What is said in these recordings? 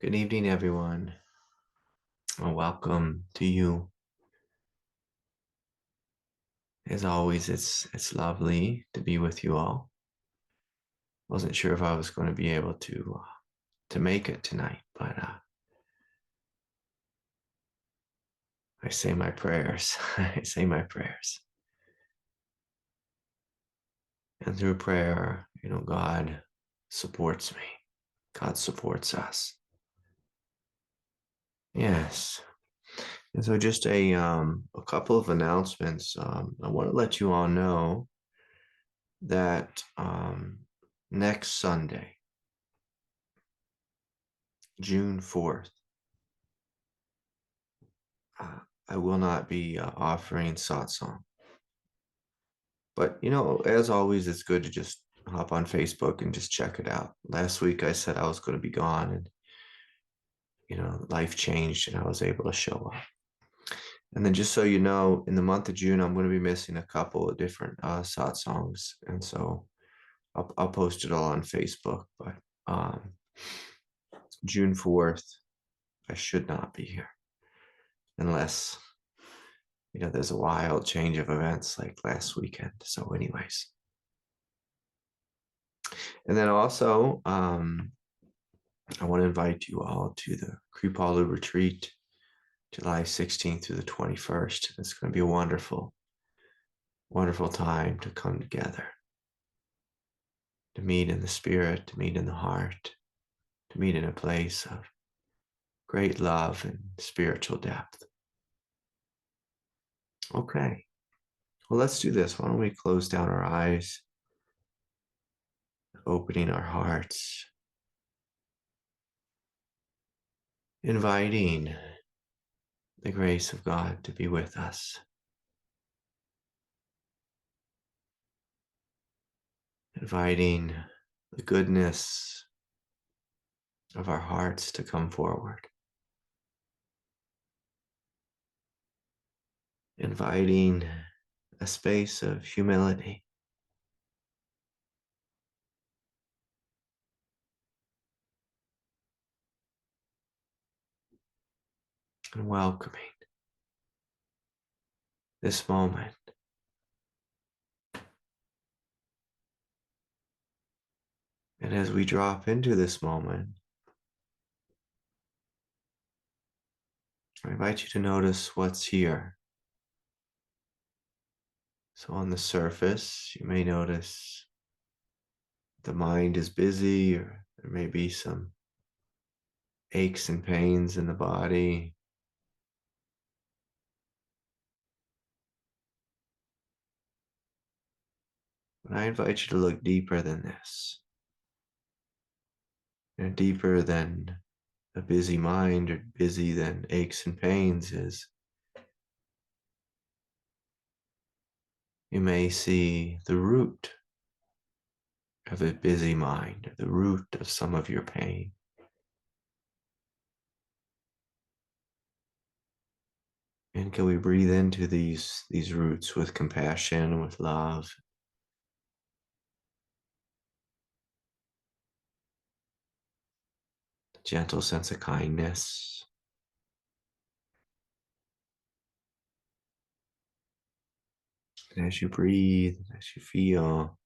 Good evening, everyone, and welcome to you. As always, it's lovely to be with you all. Wasn't sure if I was going to be able to make it tonight, but I say my prayers. I say my prayers, and through prayer, God supports me. God supports us. Yes. And so, just a couple of announcements. I want to let you all know that next Sunday, June 4th, I will not be offering satsang. But, as always, it's good to just hop on Facebook and just check it out. Last week, I said I was going to be gone, and, life changed and I was able to show up. And then just so you know, in the month of June, I'm going to be missing a couple of different satsangs. And so I'll post it all on Facebook. But June 4th, I should not be here unless there's a wild change of events like last weekend. So, anyways. And then also, I want to invite you all to the Kripalu retreat, July 16th through the 21st. It's going to be a wonderful, wonderful time to come together, to meet in the spirit, to meet in the heart, to meet in a place of great love and spiritual depth. Okay. Well, let's do this. Why don't we close down our eyes, opening our hearts, inviting the grace of God to be with us. Inviting the goodness of our hearts to come forward. Inviting a space of humility. And welcoming this moment. And as we drop into this moment, I invite you to notice what's here. So on the surface, you may notice the mind is busy, or there may be some aches and pains in the body. But I invite you to look deeper than this. And deeper than a busy mind or busy than aches and pains is, you may see the root of a busy mind, or the root of some of your pain. And can we breathe into these roots with compassion, with love? A gentle sense of kindness. And as you breathe, as you feel,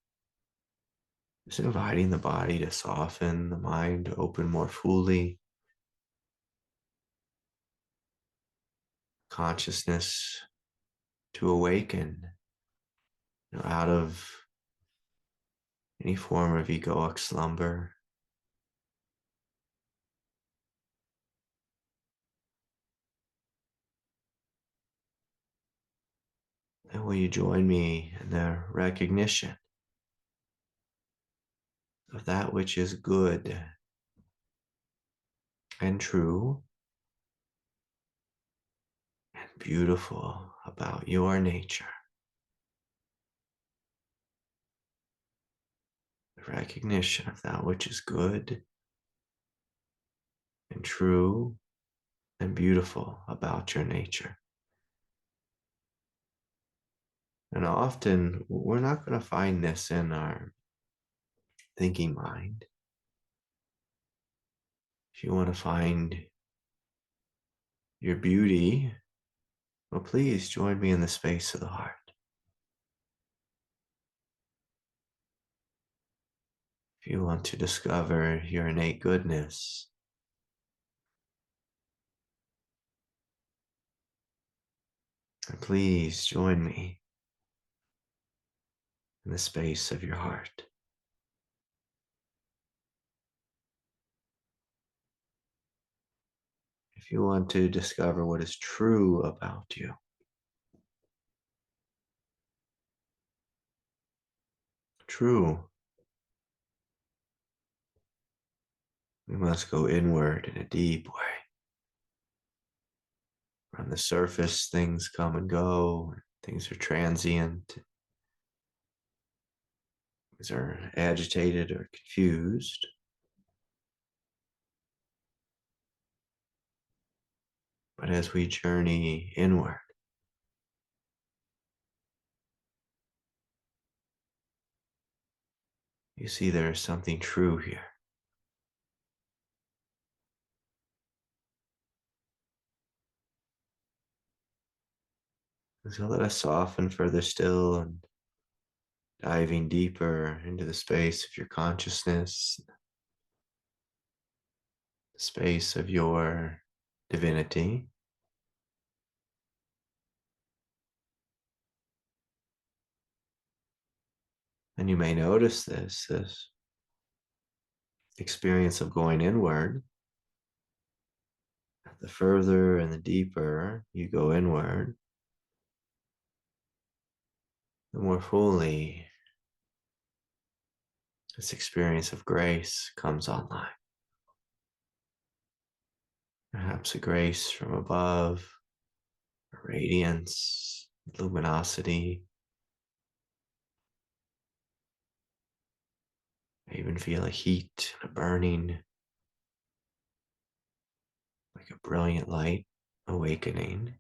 just inviting the body to soften, the mind to open more fully, consciousness to awaken out of any form of egoic slumber. And will you join me in the recognition of that which is good and true and beautiful about your nature? The recognition of that which is good and true and beautiful about your nature. And often we're not going to find this in our thinking mind. If you want to find your beauty, well, please join me in the space of the heart. If you want to discover your innate goodness, please join me in the space of your heart. If you want to discover what is true about you, true, we must go inward in a deep way. On the surface, things come and go, things are transient, things are agitated or confused. But as we journey inward, you see there is something true here. And so let us soften further still and diving deeper into the space of your consciousness, the space of your divinity. And you may notice this experience of going inward. The further and the deeper you go inward, the more fully this experience of grace comes online. Perhaps a grace from above, a radiance, luminosity. I even feel a heat, a burning, like a brilliant light awakening.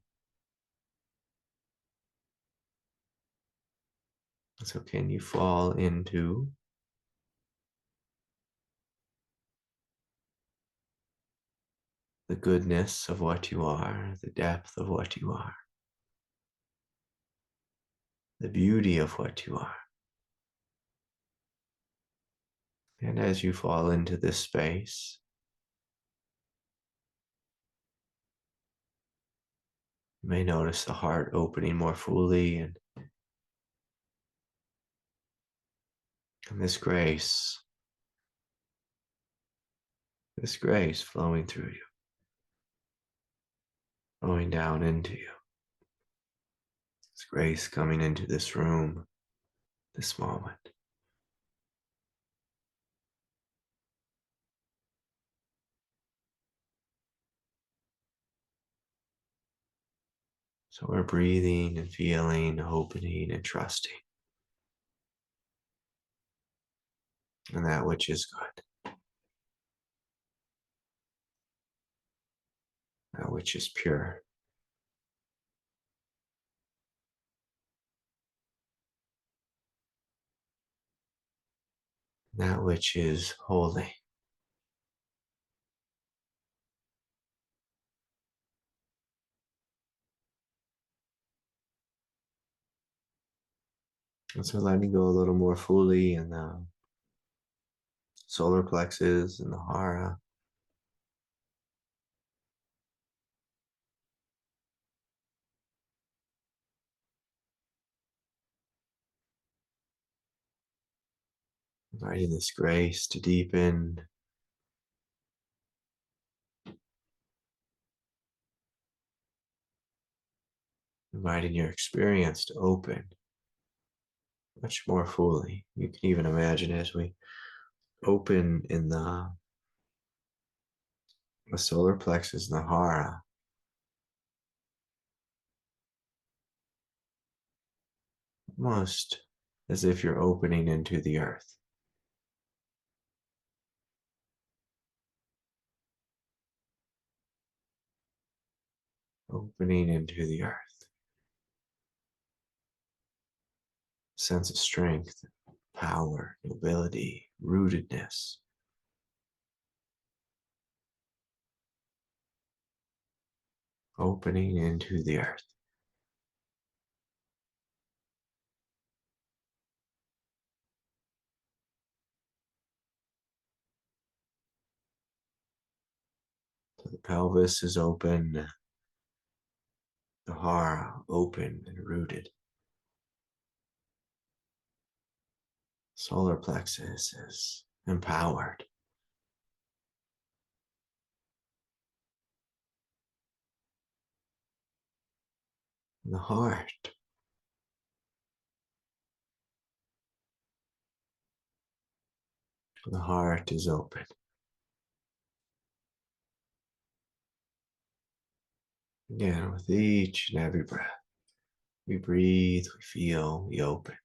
So can you fall into the goodness of what you are, the depth of what you are, the beauty of what you are? And as you fall into this space, you may notice the heart opening more fully and this grace flowing through you, flowing down into you. This grace coming into this room, this moment. So we're breathing and feeling, opening and trusting in that which is good, that which is pure, that which is holy. And so letting go a little more fully in the solar plexus and the hara. Inviting this grace to deepen, inviting your experience to open much more fully. You can even imagine as we open in the solar plexus and the hara, almost as if you're opening into the earth. Opening into the earth. Sense of strength, power, nobility, rootedness. opening into the earth. So the pelvis is open, the hara open and rooted. Solar plexus is empowered. And the heart is open. Again, with each and every breath, we breathe, we feel, we open.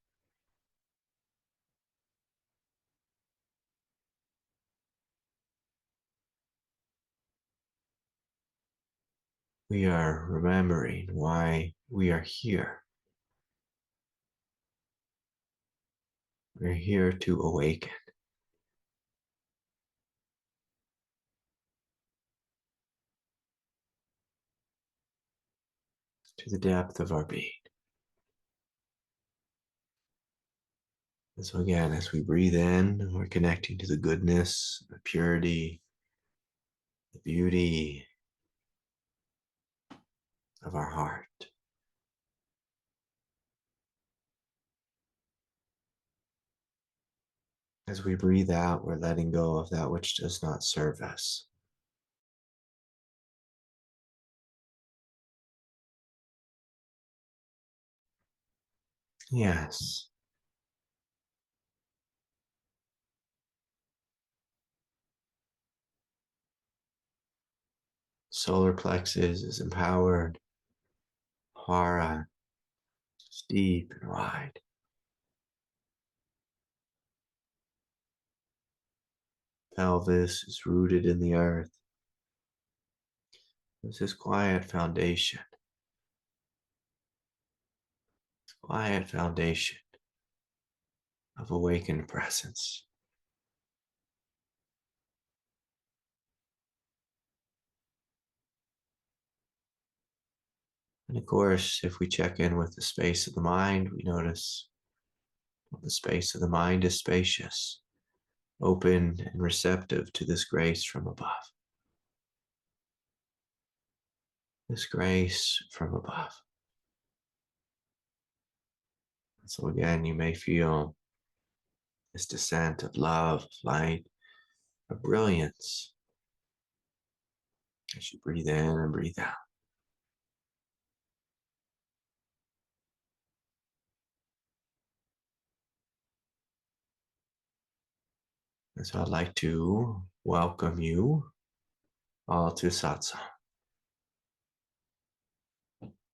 We are remembering why we are here. We're here to awaken. To the depth of our being. And so again, as we breathe in, we're connecting to the goodness, the purity, the beauty of our heart. As we breathe out, we're letting go of that which does not serve us. Yes. Solar plexus is empowered. Hara is deep and wide. Pelvis is rooted in the earth. There's this quiet foundation of awakened presence. And of course, if we check in with the space of the mind, we notice the space of the mind is spacious, open and receptive to this grace from above. This grace from above. So again, you may feel this descent of love, of light, of brilliance as you breathe in and breathe out. And so I'd like to welcome you all to Satsang.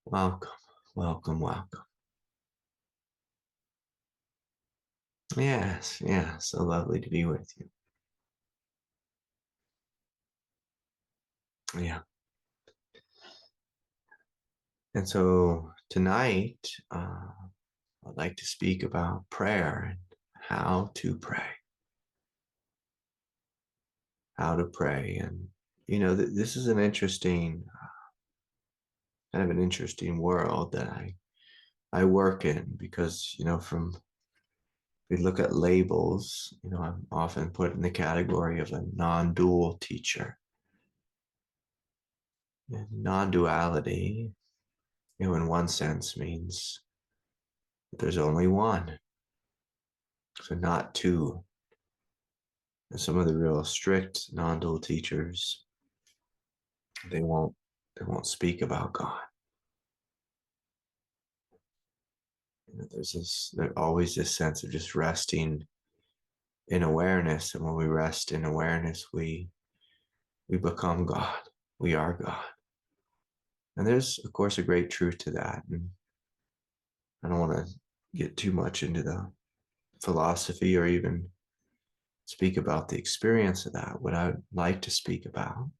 Welcome, welcome, welcome. Yes, so lovely to be with you. Yeah. And so tonight, I'd like to speak about prayer and how to pray. How to pray. And, this is an interesting, kind of an interesting world that I work in because, from we look at labels, I'm often put in the category of a non-dual teacher. And non-duality, in one sense means that there's only one. So not two. And some of the real strict non-dual teachers, they won't speak about God. There's always this sense of just resting in awareness, and when we rest in awareness, we become God. We are God. And there's, of course, a great truth to that. And I don't want to get too much into the philosophy or even speak about the experience of that. What I would like to speak about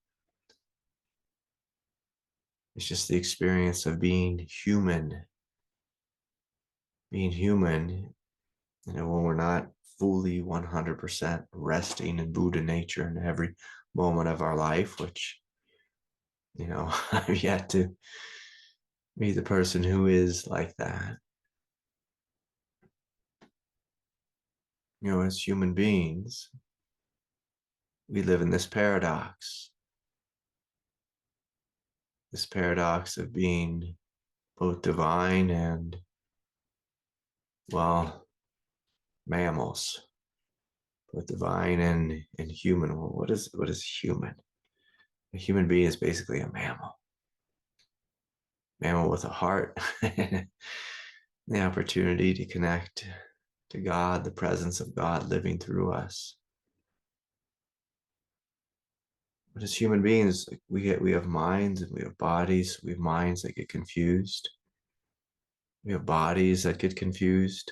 is just the experience of being human. Being human, when we're not fully 100% resting in Buddha nature in every moment of our life, which I've yet to meet the person who is like that. As human beings, we live in this paradox of being both divine and, well, mammals, both divine and human. Well, what is human? A human being is basically a mammal with a heart, the opportunity to connect to God, the presence of God living through us. But as human beings, we have minds and we have bodies. We have minds that get confused. We have bodies that get confused.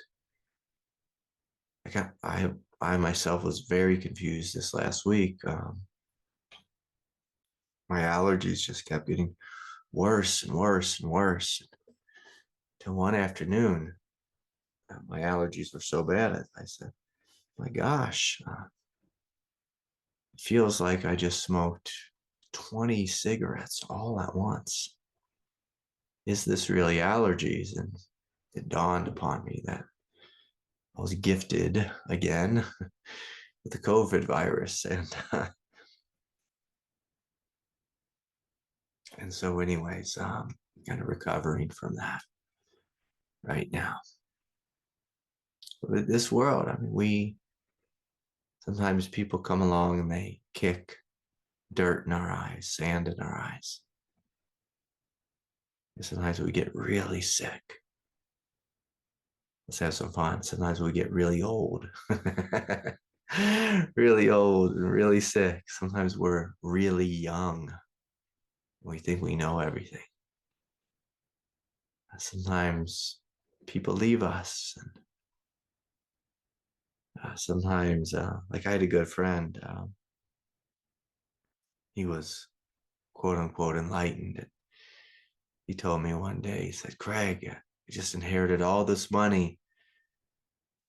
I myself was very confused this last week. My allergies just kept getting worse and worse and worse. Till one afternoon, my allergies were so bad. I said, "My gosh, it feels like I just smoked 20 cigarettes all at once. Is this really allergies?" And it dawned upon me that I was gifted again with the COVID virus. And so anyways, kind of recovering from that right now. But this world, I mean, sometimes people come along and they kick dirt in our eyes, sand in our eyes. And sometimes we get really sick. Let's have some fun. Sometimes we get really old. Really old and really sick. Sometimes we're really young. We think we know everything. Sometimes people leave us. And sometimes, like I had a good friend. He was quote unquote enlightened. He told me one day, he said, "Craig, I just inherited all this money.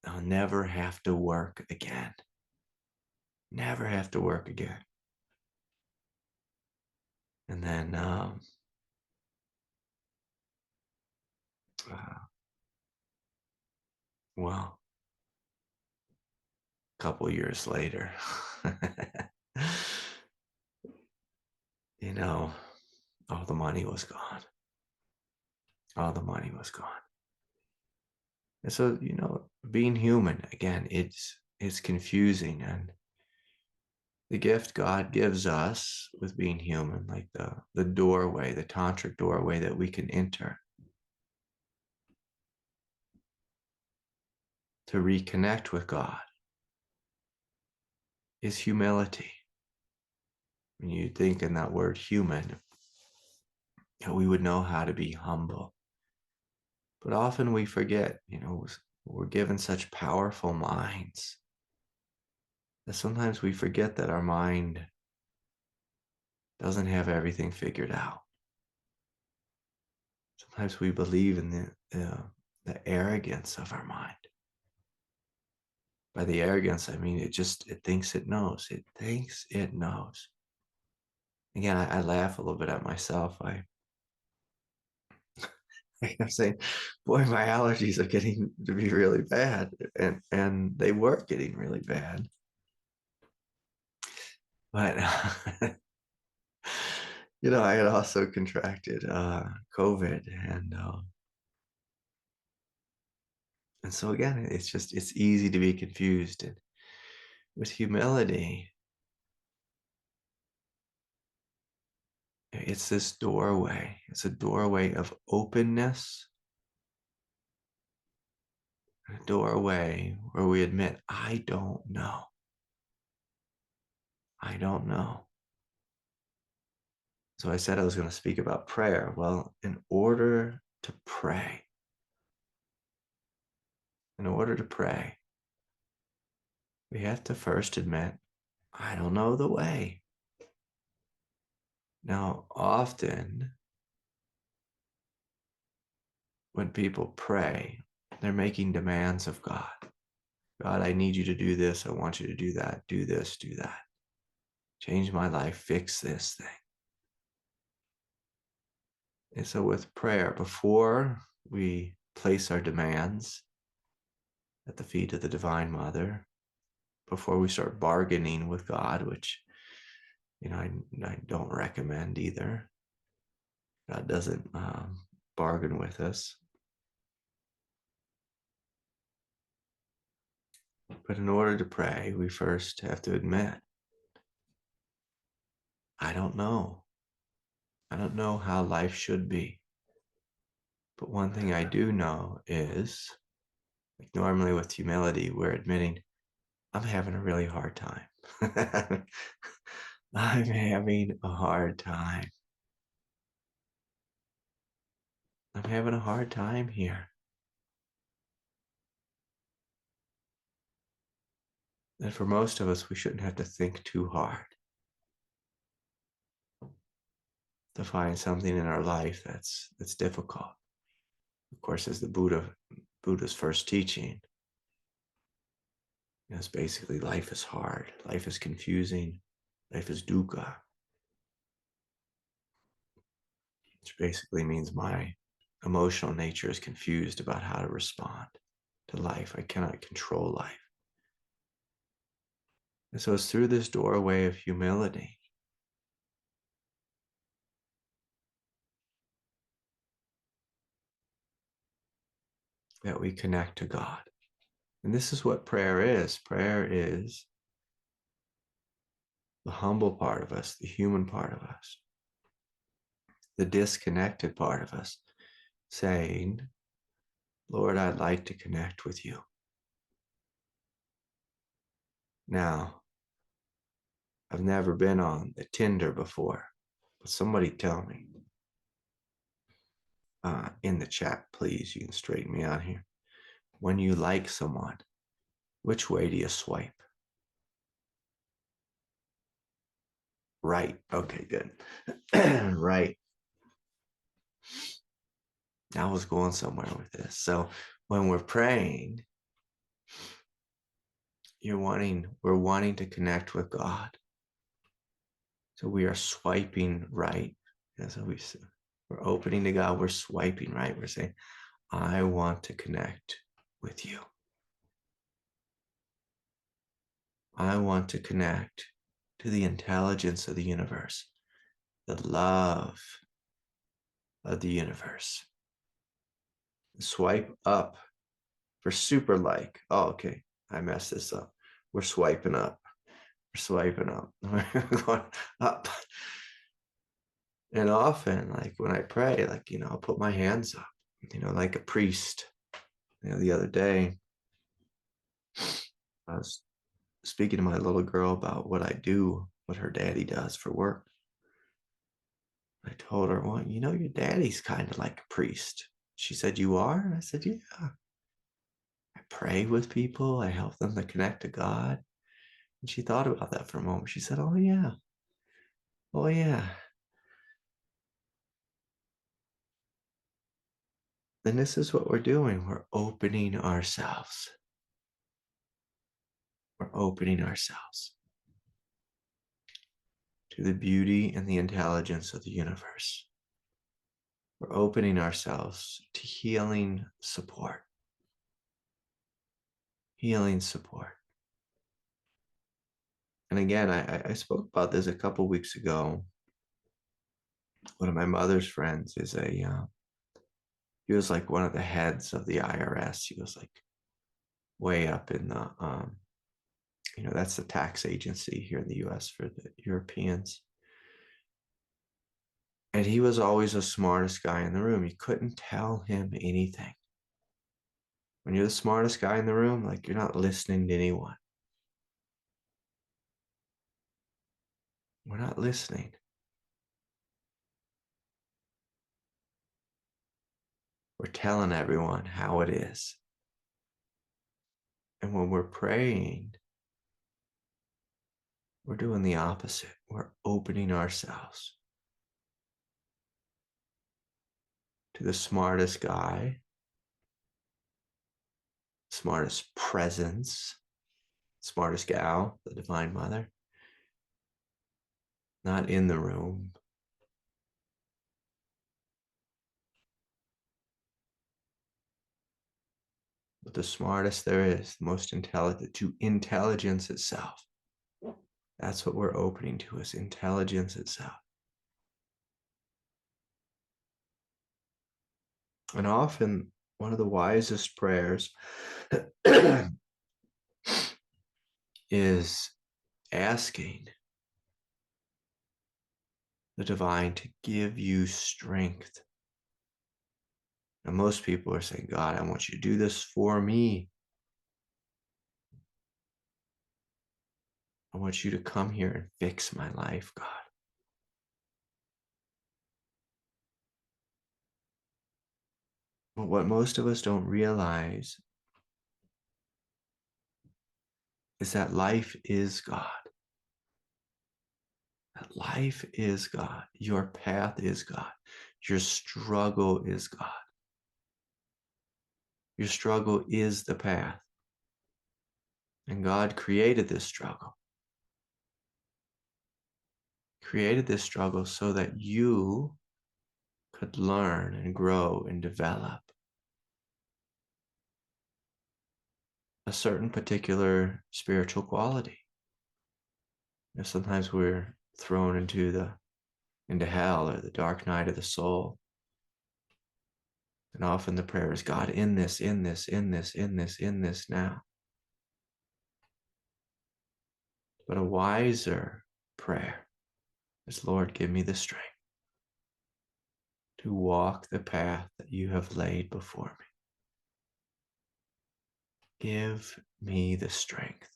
I'll never have to work again. Never have to work again." And then, well, a couple years later, all the money was gone. All the money was gone. And so, being human, again, it's confusing. And the gift God gives us with being human, like the doorway, the tantric doorway that we can enter to reconnect with God, is humility. When you think in that word human, we would know how to be humble. But often we forget, we're given such powerful minds that sometimes we forget that our mind doesn't have everything figured out. Sometimes we believe in the arrogance of our mind. By the arrogance, I mean it thinks it knows. It thinks it knows. Again, I laugh a little bit at myself. I'm saying, boy, my allergies are getting to be really bad. And they were getting really bad. But I had also contracted COVID, and so again, it's easy to be confused. And with humility, it's this doorway. It's a doorway of openness, a doorway where we admit, I don't know. I don't know. So I said I was going to speak about prayer. Well, in order to pray, we have to first admit, I don't know the way. Now, often when people pray, they're making demands of God. God, I need you to do this. I want you to do that. Do this, do that. Change my life, fix this thing. And so with prayer, before we place our demands at the feet of the Divine Mother, before we start bargaining with God, which, I don't recommend either. God doesn't bargain with us. But in order to pray, we first have to admit, I don't know. I don't know how life should be. But one thing I do know is, like normally with humility, we're admitting, I'm having a really hard time. I'm having a hard time. I'm having a hard time here. And for most of us, we shouldn't have to think too hard to find something in our life that's difficult. Of course, as the Buddha's first teaching, it's basically life is hard, life is confusing, life is dukkha, which basically means my emotional nature is confused about how to respond to life. I cannot control life. And so it's through this doorway of humility that we connect to God. And this is what prayer is. Prayer is the humble part of us, the human part of us, the disconnected part of us, saying, Lord, I'd like to connect with you. Now, I've never been on the Tinder before, but somebody tell me in the chat, please. You can straighten me out here. When you like someone, which way do you swipe? Right. Okay, good. Right. I was going somewhere with this. So when we're praying, we're wanting to connect with God. So we are swiping right. That's what we're opening to God. We're swiping right. We're saying, I want to connect with you. I want to connect to the intelligence of the universe, the love of the universe. Swipe up for super like. Oh, okay. I messed this up. We're swiping up. We're swiping up. We're going up. And often, like when I pray, like, I'll put my hands up, like a priest. The other day, I was speaking to my little girl about what I do, what her daddy does for work. I told her, well, your daddy's kind of like a priest. She said, you are? And I said, yeah. I pray with people. I help them to connect to God. And she thought about that for a moment. She said, oh, yeah. Oh, yeah. And this is what we're doing. We're opening ourselves. We're opening ourselves to the beauty and the intelligence of the universe. We're opening ourselves to healing support. Healing support. And again, I spoke about this a couple weeks ago. One of my mother's friends he was like one of the heads of the IRS. He was like way up in the, that's the tax agency here in the US for the Europeans. And he was always the smartest guy in the room. You couldn't tell him anything. When you're the smartest guy in the room, like you're not listening to anyone. We're not listening. We're telling everyone how it is. And when we're praying, we're doing the opposite. We're opening ourselves to the smartest guy, smartest presence, smartest gal, the Divine Mother, not in the room, but the smartest there is, the most intelligent, to intelligence itself. That's what we're opening to, is intelligence itself. And often one of the wisest prayers is asking the divine to give you strength. And most people are saying, God, I want you to do this for me. I want you to come here and fix my life, God. But what most of us don't realize is that life is God. That life is God. Your path is God. Your struggle is God. Your struggle is the path. And God created this struggle. Created this struggle so that you could learn and grow and develop a certain particular spiritual quality. You know, sometimes we're thrown into hell or the dark night of the soul. And often the prayer is, God, in this now. But a wiser prayer is, Lord, give me the strength to walk the path that you have laid before me. Give me the strength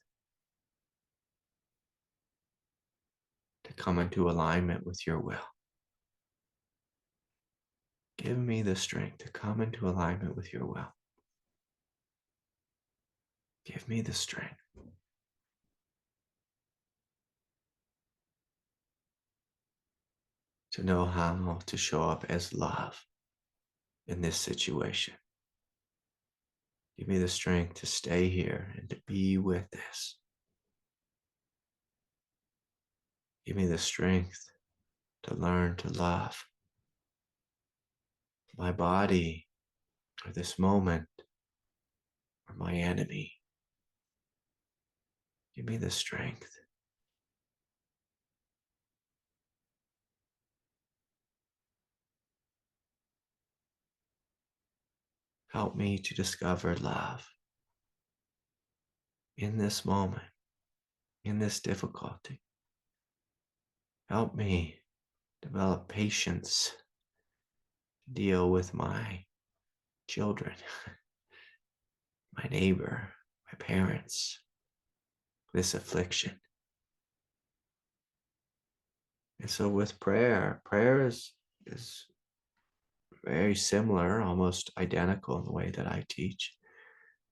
to come into alignment with your will. Give me the strength to come into alignment with your will. Give me the strength to know how to show up as love in this situation. Give me the strength to stay here and to be with this. Give me the strength to learn to love my body or this moment or my enemy. Give me the strength. Help me to discover love in this moment, in this difficulty. Help me develop patience to deal with my children, my neighbor, my parents, this affliction. And so with prayer is very similar, almost identical in the way that I teach.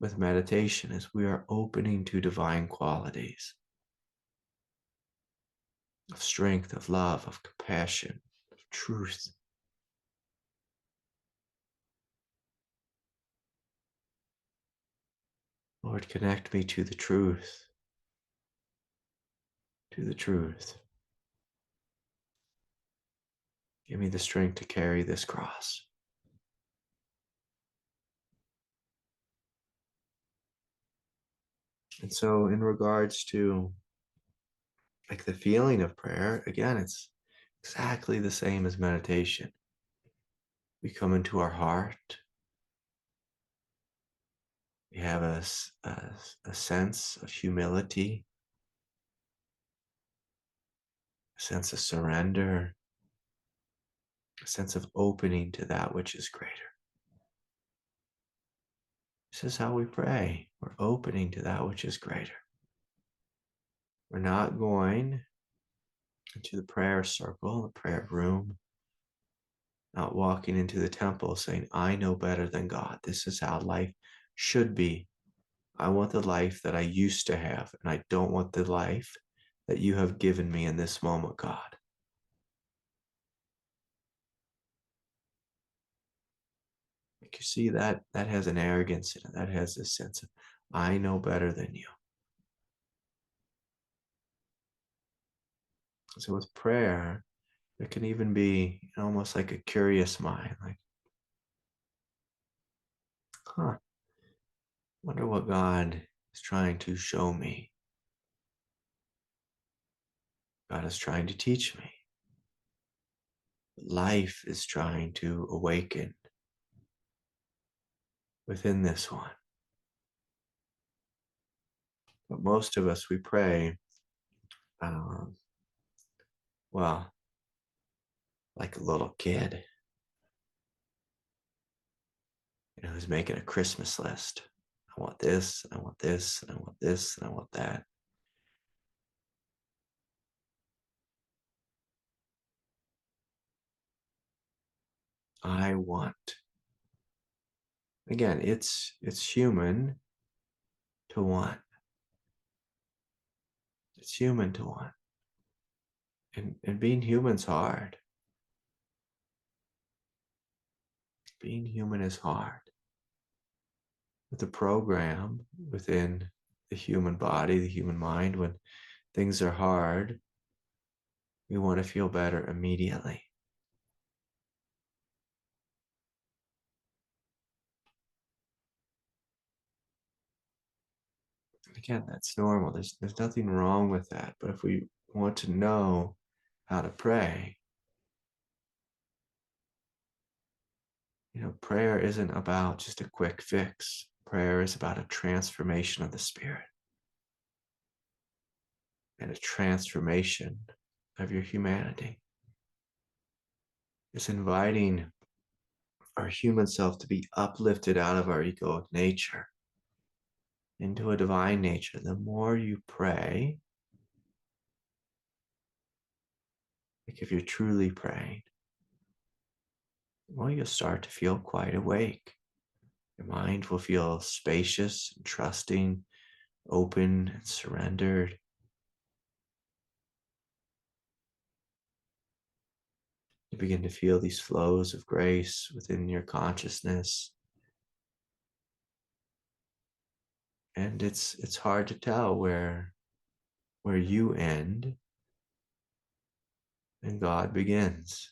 With meditation, is we are opening to divine qualities of strength, of love, of compassion, of truth. Lord, connect me to the truth, to the truth. Give me the strength to carry this cross. And so in regards to like the feeling of prayer, again, it's exactly the same as meditation. We come into our heart. We have a sense of humility, a sense of surrender, a sense of opening to that which is greater. This is how we pray. We're opening to that which is greater. We're not going into the prayer circle, the prayer room, not walking into the temple saying, I know better than God. This is how life should be. I want the life that I used to have, and I don't want the life that you have given me in this moment, God. Like you see, that has an arrogance in it. That has this sense of, I know better than you. So with prayer, there can even be almost like a curious mind, like, huh, Wonder what God is trying to show me. God is trying to teach me. Life is trying to awaken within this one. But most of us, we pray, well, like a little kid, who's making a Christmas list. I want this, I want this, and I want this, and I want that. I want. Again, it's human to want. It's human to want. And being human's hard. Being human is hard. But the program within the human body, the human mind, when things are hard, we want to feel better immediately. Again, that's normal. There's nothing wrong with that. But if we want to know how to pray, prayer isn't about just a quick fix. Prayer is about a transformation of the spirit and a transformation of your humanity. It's inviting our human self to be uplifted out of our egoic nature into a divine nature. The more you pray, like if you're truly praying, well, you'll start to feel quite awake. Your mind will feel spacious and trusting, open and surrendered. You begin to feel these flows of grace within your consciousness. And it's hard to tell where you end and God begins.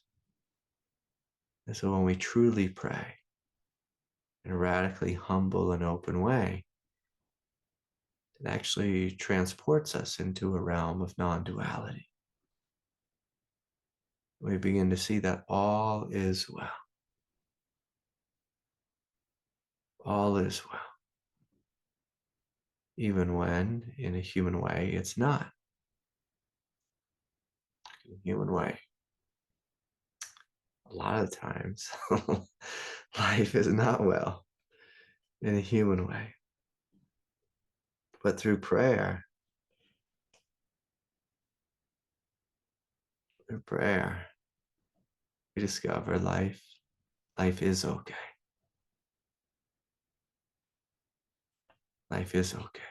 And so when we truly pray in a radically humble and open way, it actually transports us into a realm of non-duality. We begin to see that all is well. All is well. Even when, in a human way, it's not. In a human way, a lot of times, life is not well in a human way. But through prayer, we discover life is okay. Life is okay.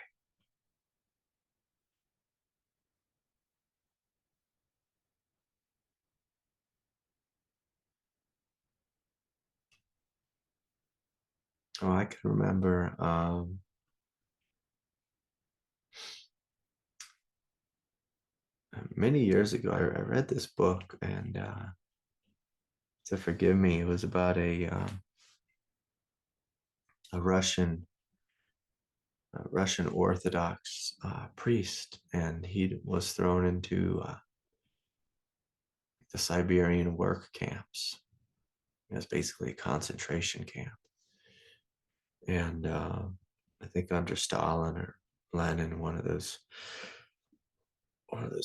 Oh, I can remember many years ago, I read this book, and to forgive me, it was about a Russian Orthodox priest, and he was thrown into the Siberian work camps. It was basically a concentration camp, and I think under Stalin or Lenin, one of those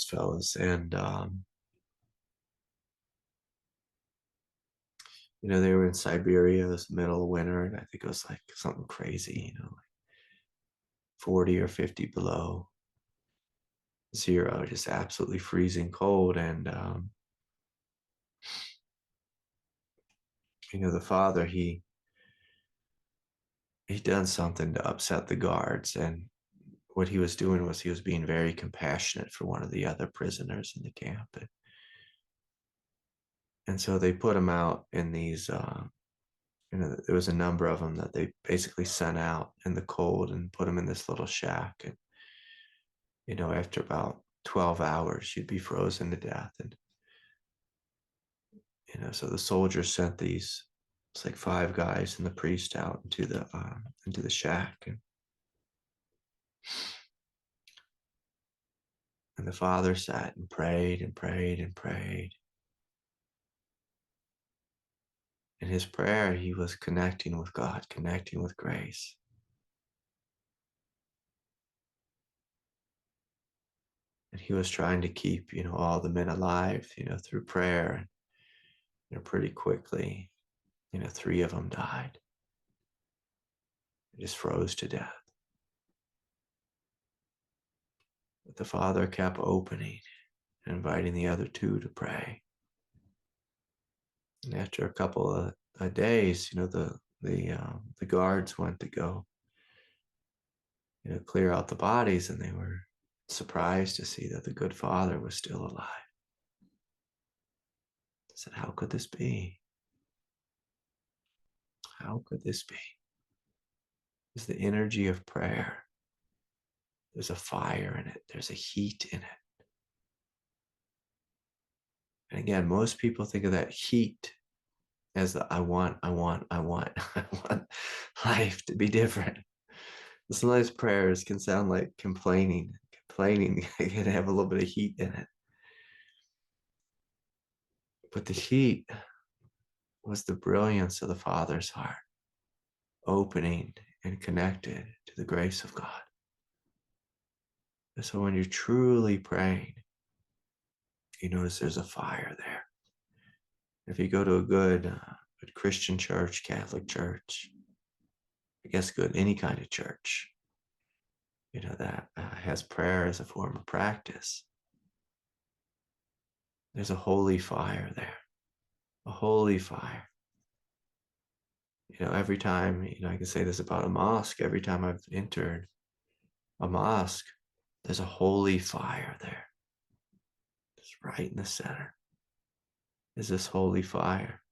fellows, and they were in Siberia. It was middle of winter, and I think it was like something crazy, like 40 or 50 below zero, just absolutely freezing cold. And the father, he done something to upset the guards, and what he was doing was he was being very compassionate for one of the other prisoners in the camp. And so they put him out in these there was a number of them that they basically sent out in the cold and put him in this little shack. And after about 12 hours you'd be frozen to death. And so the soldiers sent it's like 5 guys and the priest out into the shack. And And the Father sat and prayed and prayed and prayed. In his prayer, he was connecting with God, connecting with grace. And he was trying to keep, all the men alive, through prayer. And, pretty quickly, 3 of them died. They just froze to death. But the Father kept opening and inviting the other 2 to pray. And after a couple of days, the guards went to go, clear out the bodies, and they were surprised to see that the good Father was still alive. They said, "How could this be? How could this be?" It's the energy of prayer. There's a fire in it. There's a heat in it. And again, most people think of that heat as the I want I want life to be different. Sometimes prayers can sound like complaining. Complaining can have a little bit of heat in it. But the heat was the brilliance of the Father's heart, opening and connected to the grace of God. And so when you're truly praying, you notice there's a fire there. If you go to a good Christian church, Catholic church, I guess good, any kind of church, that has prayer as a form of practice, there's a holy fire there, a holy fire. Every time, I can say this about a mosque, every time I've entered a mosque, there's a holy fire there. It's right in the center is this holy fire.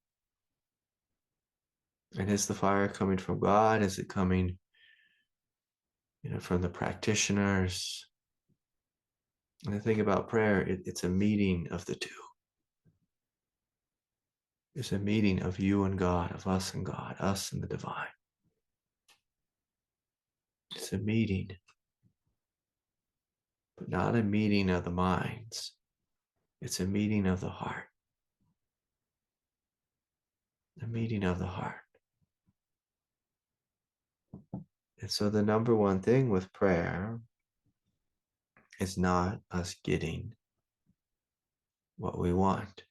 And is the fire coming from God? Is it coming, from the practitioners? And the thing about prayer, it's a meeting of the 2. It's a meeting of you and God, of us and God, us and the divine. It's a meeting, but not a meeting of the minds. It's a meeting of the heart. A meeting of the heart. And so the number one thing with prayer is not us getting what we want.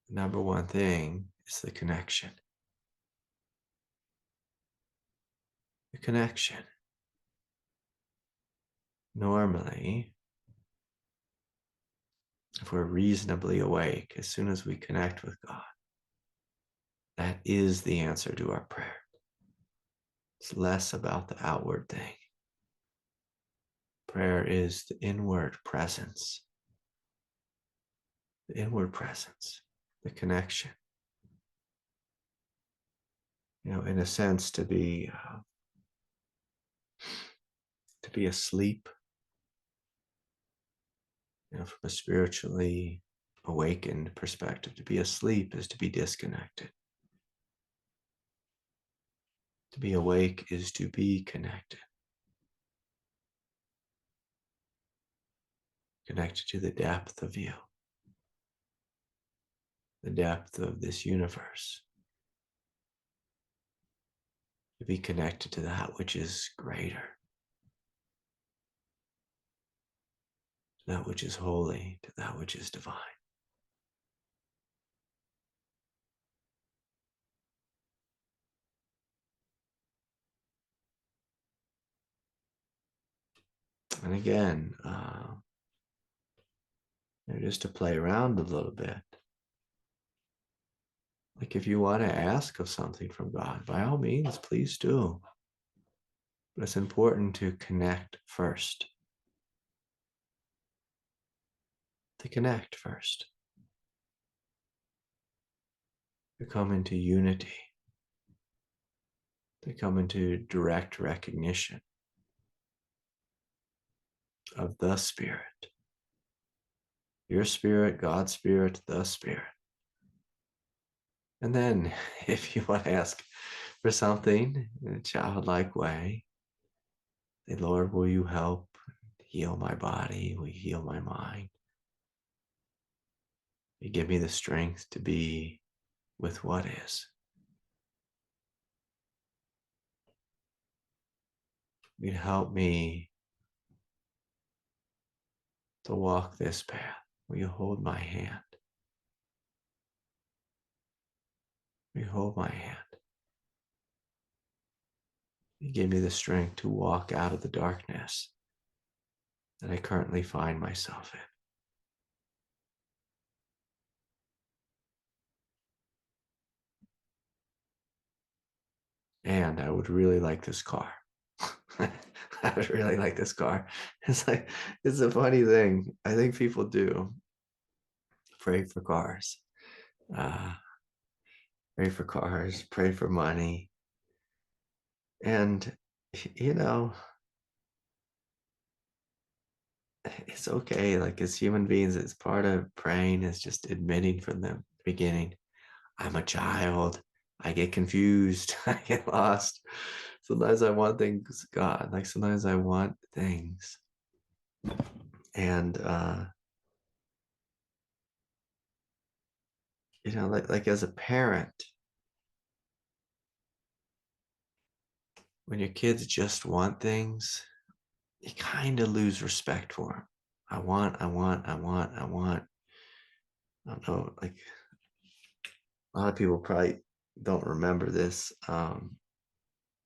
The number one thing is the connection. The connection. Normally, if we're reasonably awake, as soon as we connect with God, that is the answer to our prayer. It's less about the outward thing. Prayer is the inward presence. The inward presence, the connection. In a sense, to be asleep, from a spiritually awakened perspective, to be asleep is to be disconnected. To be awake is to be connected. Connected to the depth of you, the depth of this universe. To be connected to that which is greater, to that which is holy, to that which is divine. And again, just to play around a little bit, like if you want to ask of something from God, by all means, please do. But it's important to connect first. To connect first. To come into unity. To come into direct recognition of the Spirit. Your Spirit, God's Spirit, the Spirit. And then if you want to ask for something in a childlike way, Say, Lord, will you help heal my body? Will you heal my mind? You give me the strength to be with what is. You'd help me to walk this path. Will you hold my hand? Will you hold my hand? You give me the strength to walk out of the darkness that I currently find myself in. And I would really like this car. I would really like this car. It's a funny thing. I think people do pray for cars. Uh, Pray for cars, pray for money. And, you know, it's okay. Like as human beings, it's part of praying is just admitting from the beginning, I'm a child. I get confused. I get lost. Sometimes I want things, God, like sometimes I want things. And, like as a parent, when your kids just want things, you kind of lose respect for them. I want. I don't know, like a lot of people probably don't remember this.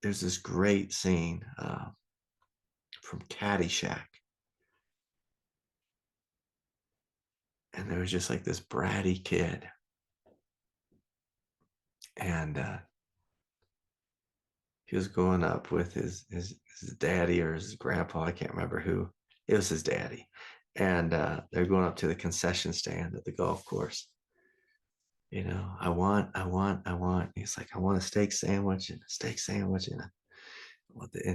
There's this great scene from Caddyshack, and there was just like this bratty kid, and he was going up with his daddy or his grandpa. I can't remember who. It was his daddy, and they're going up to the concession stand at the golf course. I want. He's like, I want a steak sandwich and a steak sandwich and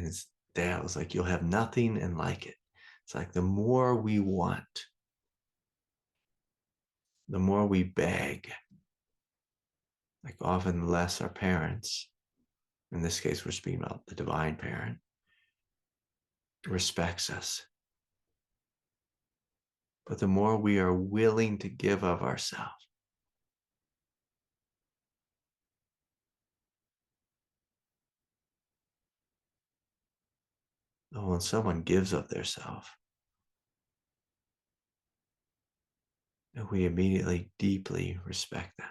his dad was like, you'll have nothing and like it. It's like the more we want, the more we beg. Like often the less our parents, in this case, we're speaking about the divine parent, respects us. But the more we are willing to give of ourselves, when someone gives of their self, we immediately deeply respect them.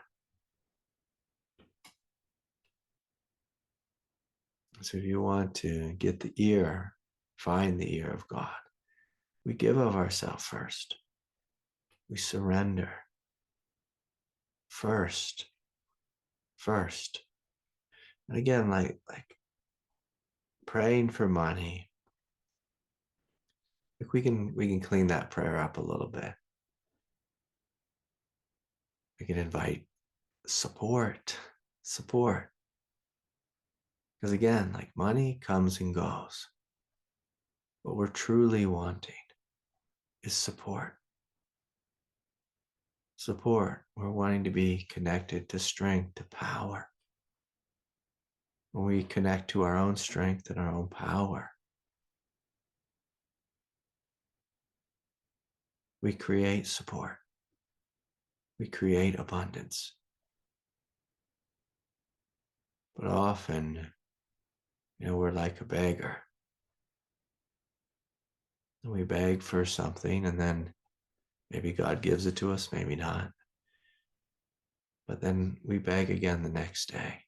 So if you want to get the ear, find the ear of God, we give of ourselves first. We surrender first. And again, like praying for money, like we can clean that prayer up a little bit. We can invite support. Because again, like money comes and goes. What we're truly wanting is support. We're wanting to be connected to strength, to power. When we connect to our own strength and our own power, we create support. We create abundance. But often, we're like a beggar. And we beg for something, and then maybe God gives it to us, maybe not. But then we beg again the next day.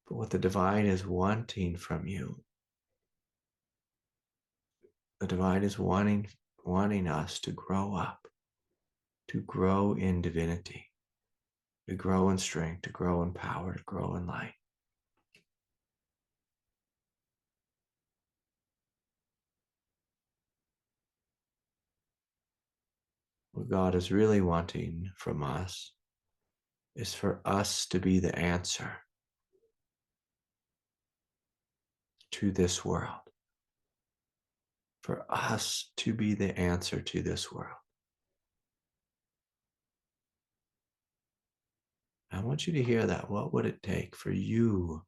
But what the divine is wanting from you, the divine is wanting us to grow up, to grow in divinity, to grow in strength, to grow in power, to grow in light. What God is really wanting from us is for us to be the answer to this world. For us to be the answer to this world. I want you to hear that. What would it take for you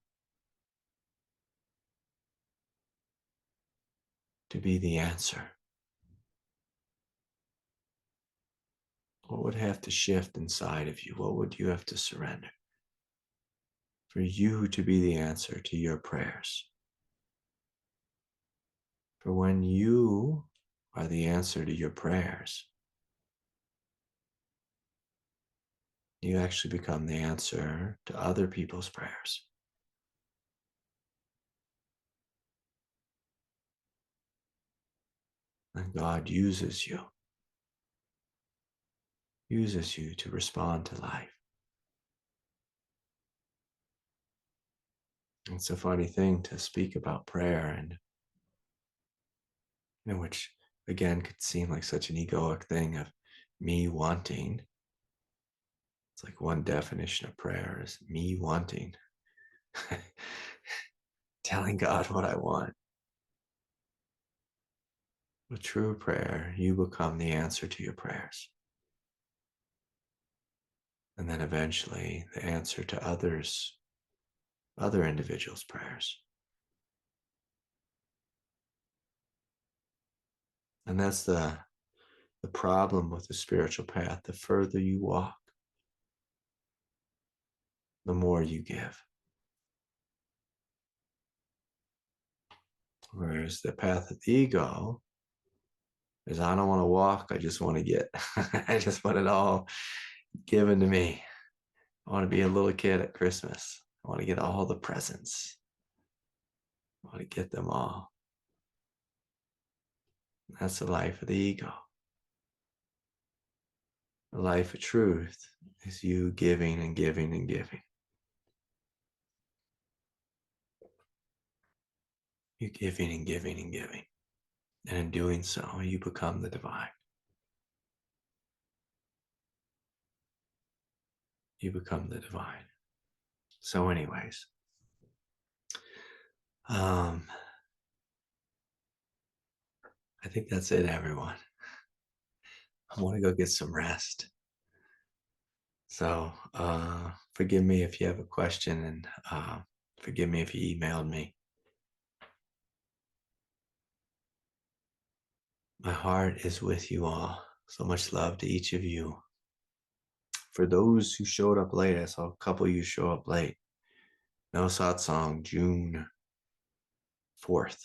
to be the answer? What would have to shift inside of you? What would you have to surrender for you to be the answer to your prayers? For when you are the answer to your prayers, you actually become the answer to other people's prayers. And God uses you to respond to life. It's a funny thing to speak about prayer, and which again could seem like such an egoic thing of me wanting. It's like one definition of prayer is me wanting, telling God what I want. With true prayer, you become the answer to your prayers. And then eventually the answer to other individuals' prayers. And that's the problem with the spiritual path. The further you walk, the more you give. Whereas the path of the ego is I don't want to walk, I just want to get. I just want it all given to me. I want to be a little kid at Christmas. I want to get all the presents. I want to get them all. That's the life of the ego. The life of truth is you giving and giving and giving. You giving and giving and giving. And in doing so, you become the divine. You become the divine. So anyways, I think that's it, everyone. I want to go get some rest. So forgive me if you have a question, and forgive me if you emailed me. My heart is with you all. So much love to each of you. For those who showed up late, I saw a couple of you show up late. No satsang, June 4th.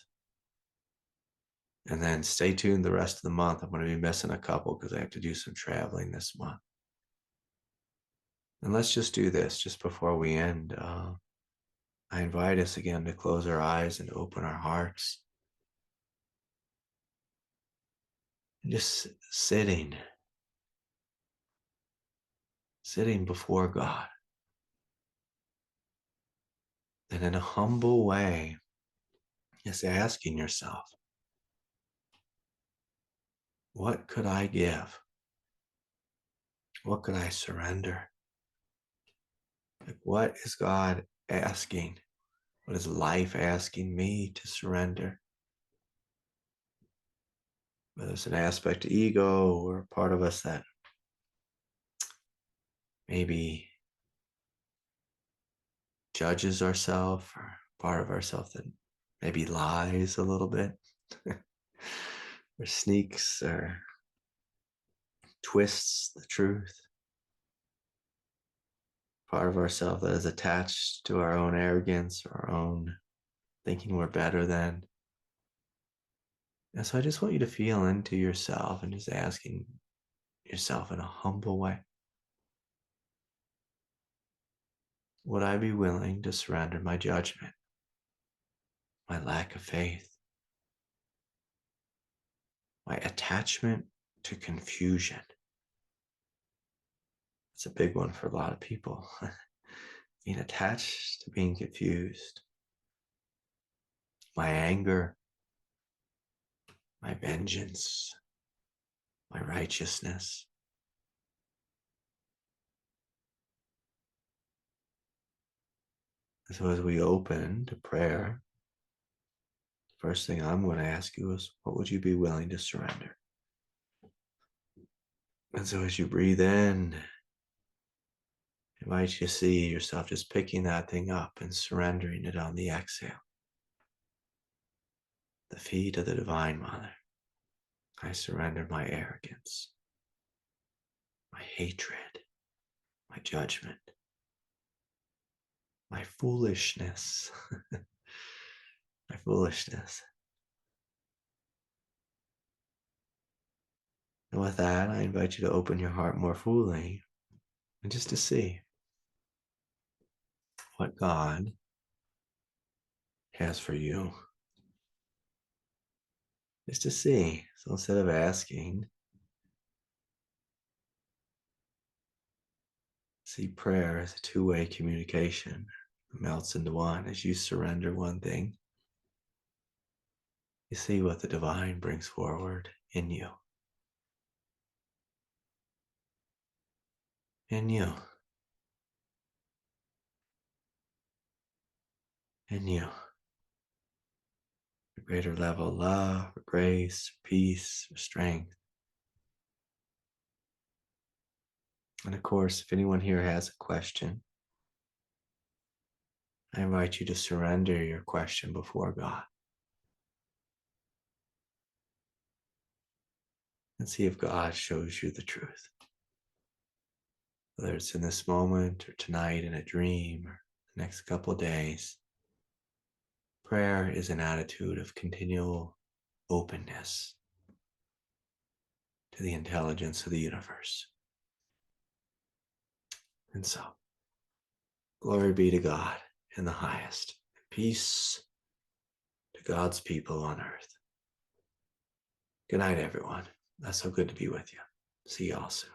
And then stay tuned the rest of the month. I'm going to be missing a couple because I have to do some traveling this month. And let's just do this just before we end. I invite us again to close our eyes and open our hearts. And just sitting before God. And in a humble way, just asking yourself, what could I give? What could I surrender? Like, what is God asking? What is life asking me to surrender? Whether it's an aspect of ego or a part of us that maybe judges ourselves, or part of ourselves that maybe lies a little bit, or sneaks or twists the truth. Part of ourselves that is attached to our own arrogance, or our own thinking we're better than. And so I just want you to feel into yourself and just asking yourself in a humble way, would I be willing to surrender my judgment, my lack of faith, my attachment to confusion? It's a big one for a lot of people. Being attached to being confused. My anger, my vengeance, my righteousness. So as we open to prayer, first thing I'm going to ask you is, what would you be willing to surrender? And so as you breathe in, I invite you to see yourself just picking that thing up and surrendering it on the exhale. the feet of the Divine Mother. I surrender my arrogance, my hatred, my judgment, my foolishness, my foolishness. And with that, I invite you to open your heart more fully and just to see what God has for you. Just to see. So instead of asking, see prayer as a two-way communication. It melts into one. As you surrender one thing, you see what the divine brings forward in you. In you. In you. A greater level of love, or grace, or peace, or strength. And of course, if anyone here has a question, I invite you to surrender your question before God. And see if God shows you the truth. Whether it's in this moment or tonight in a dream or the next couple of days, prayer is an attitude of continual openness to the intelligence of the universe. And so, glory be to God in the highest. Peace to God's people on earth. Good night, everyone. That's so good to be with you. See y'all soon.